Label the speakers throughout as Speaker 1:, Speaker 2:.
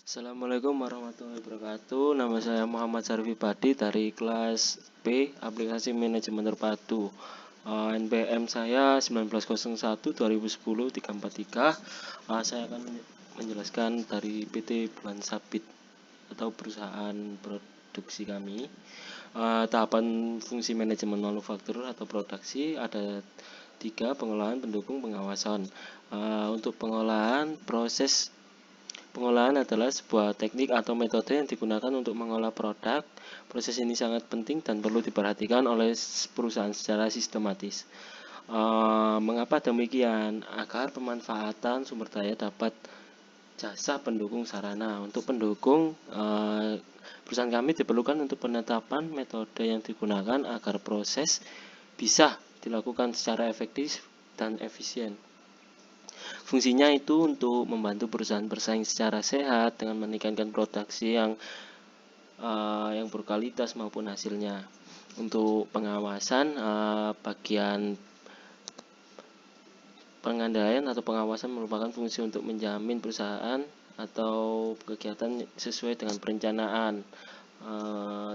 Speaker 1: Assalamualaikum warahmatullahi wabarakatuh. Nama saya Muhammad Sarfi Padi dari kelas B Aplikasi Manajemen Terpadu. NPM saya 1901-2010-343. Saya akan menjelaskan dari PT Bulan Sabit atau perusahaan produksi kami. Tahapan fungsi manajemen manufaktur atau produksi ada 3: pengolahan, pendukung, pengawasan. Untuk pengolahan adalah sebuah teknik atau metode yang digunakan untuk mengolah produk. Proses ini sangat penting dan perlu diperhatikan oleh perusahaan secara sistematis. Mengapa demikian? Agar pemanfaatan sumber daya dapat jasa pendukung sarana. Untuk pendukung, perusahaan kami diperlukan untuk penetapan metode yang digunakan agar proses bisa dilakukan secara efektif dan efisien. Fungsinya itu untuk membantu perusahaan bersaing secara sehat dengan meningkatkan produksi yang berkualitas maupun hasilnya. Untuk pengawasan, bagian pengandaian atau pengawasan merupakan fungsi untuk menjamin perusahaan atau kegiatan sesuai dengan perencanaan.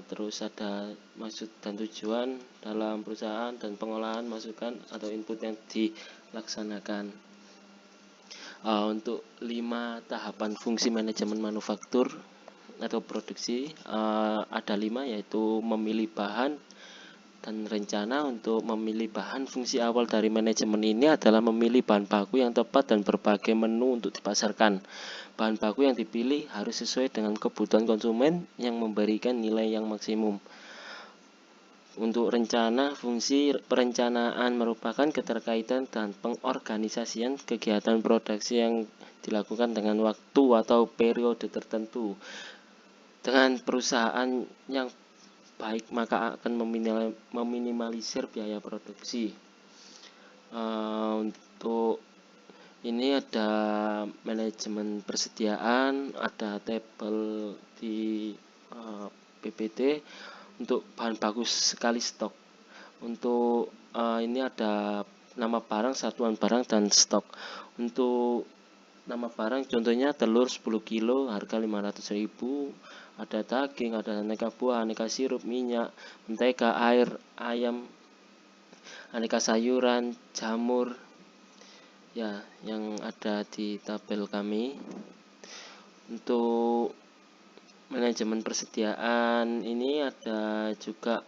Speaker 1: Terus ada maksud dan tujuan dalam perusahaan dan pengolahan masukan atau input yang dilaksanakan. Untuk 5 tahapan fungsi manajemen manufaktur atau produksi, ada 5, yaitu memilih bahan dan rencana. Untuk memilih bahan, fungsi awal dari manajemen ini adalah memilih bahan baku yang tepat dan berbagai menu untuk dipasarkan. Bahan baku yang dipilih harus sesuai dengan kebutuhan konsumen yang memberikan nilai yang maksimum. Untuk rencana, fungsi perencanaan merupakan keterkaitan dan pengorganisasian kegiatan produksi yang dilakukan dengan waktu atau periode tertentu. Dengan perusahaan yang baik, maka akan meminimalisir biaya produksi. Untuk ini ada manajemen persediaan, ada tabel di PPT. Untuk bahan baku sekali stok. Untuk ini ada nama barang, satuan barang, dan stok. Untuk nama barang contohnya telur 10 kilo harga 500.000, ada daging, ada aneka buah, aneka sirup, minyak, mentega, air, ayam, aneka sayuran, jamur, ya, yang ada di tabel kami. Untuk manajemen persediaan ini ada juga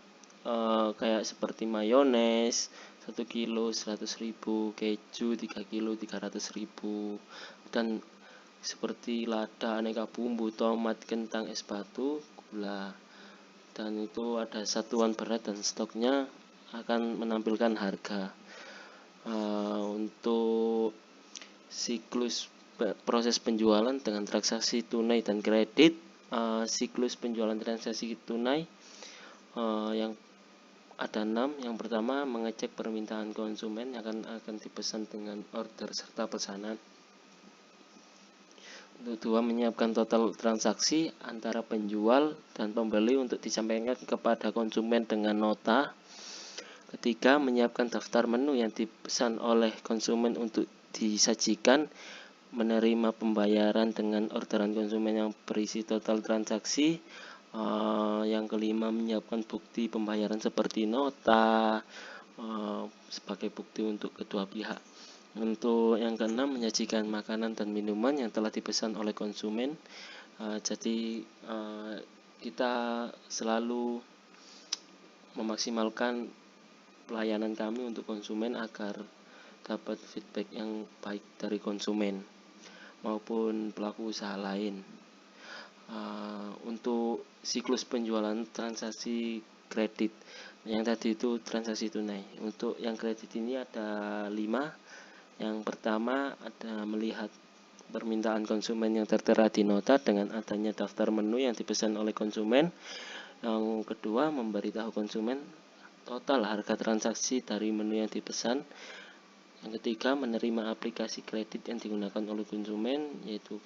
Speaker 1: kayak seperti mayones 1 kilo 100.000, keju 3 kilo 300.000, dan seperti lada, aneka bumbu, tomat, kentang, es batu, gula. Dan itu ada satuan berat dan stoknya akan menampilkan harga. Untuk siklus proses penjualan dengan transaksi tunai dan kredit. Siklus penjualan transaksi tunai yang ada 6. Yang pertama, mengecek permintaan konsumen yang akan dipesan dengan order serta pesanan. Untuk 2, menyiapkan total transaksi antara penjual dan pembeli untuk disampaikan kepada konsumen dengan nota. Ketiga, menyiapkan daftar menu yang dipesan oleh konsumen untuk disajikan. Menerima pembayaran dengan orderan konsumen yang berisi total transaksi. Yang kelima, menyiapkan bukti pembayaran seperti nota sebagai bukti untuk kedua pihak. Untuk yang keenam, menyajikan makanan dan minuman yang telah dipesan oleh konsumen. Jadi kita selalu memaksimalkan pelayanan kami untuk konsumen agar dapat feedback yang baik dari konsumen maupun pelaku usaha lain. Untuk siklus penjualan transaksi kredit, yang tadi itu transaksi tunai. Untuk yang kredit ini ada 5. Yang pertama, ada melihat permintaan konsumen yang tertera di nota dengan adanya daftar menu yang dipesan oleh konsumen. Yang kedua, memberitahu konsumen total harga transaksi dari menu yang dipesan. Yang ketiga, menerima aplikasi kredit yang digunakan oleh konsumen, yaitu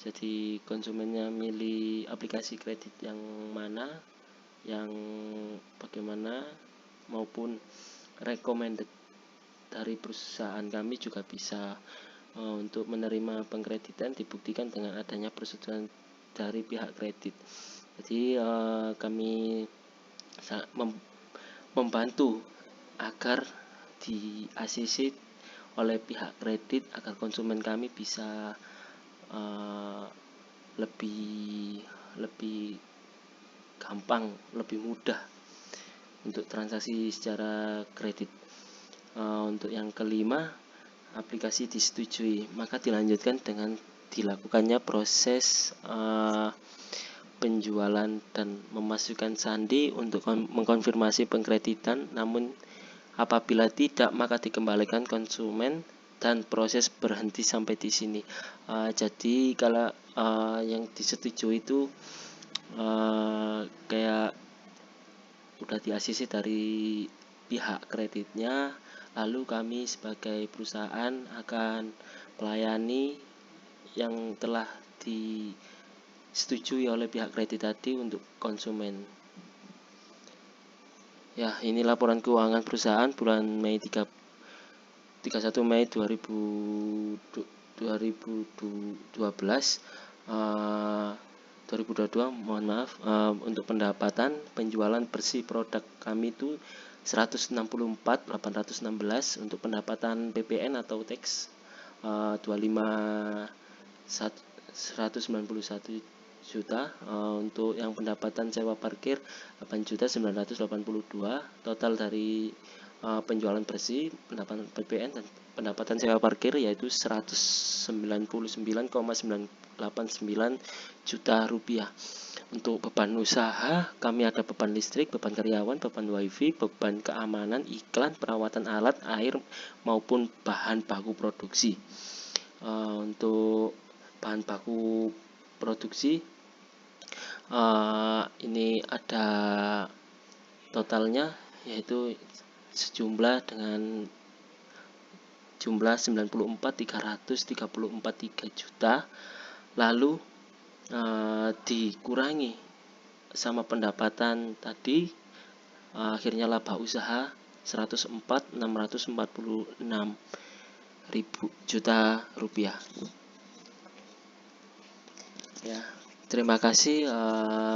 Speaker 1: jadi konsumennya milih aplikasi kredit yang mana, yang bagaimana, maupun recommended dari perusahaan kami juga bisa. untuk menerima pengkreditan dibuktikan dengan adanya persetujuan dari pihak kredit. Jadi kami membantu agar di ACC oleh pihak kredit agar konsumen kami bisa lebih gampang, lebih mudah untuk transaksi secara kredit. Untuk yang kelima, aplikasi disetujui, maka dilanjutkan dengan dilakukannya proses penjualan dan memasukkan sandi untuk mengkonfirmasi pengkreditan. Namun apabila tidak, maka dikembalikan konsumen dan proses berhenti sampai di sini. Jadi kalau yang disetujui itu kayak udah di-ACC dari pihak kreditnya, lalu kami sebagai perusahaan akan melayani yang telah disetujui oleh pihak kredit tadi untuk konsumen. Ya, ini laporan keuangan perusahaan bulan Mei 31 Mei 2022 mohon maaf. Untuk pendapatan penjualan bersih produk kami itu 164.816. Untuk pendapatan PPN atau tax 191 juta. Untuk yang pendapatan sewa parkir 8.982. Total dari penjualan bersih, pendapatan PPN dan pendapatan sewa parkir yaitu 199,989 juta rupiah. Untuk beban usaha kami ada beban listrik, beban karyawan, beban wifi, beban keamanan, iklan, perawatan alat, air maupun bahan baku produksi. Untuk bahan baku produksi ini ada totalnya yaitu sejumlah dengan jumlah 94.334,3 juta, lalu dikurangi sama pendapatan tadi, akhirnya laba usaha 104.646 juta rupiah. Ya, terima kasih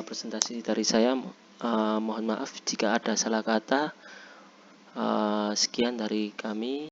Speaker 1: presentasi dari saya. Mohon maaf jika ada salah kata. Sekian dari kami.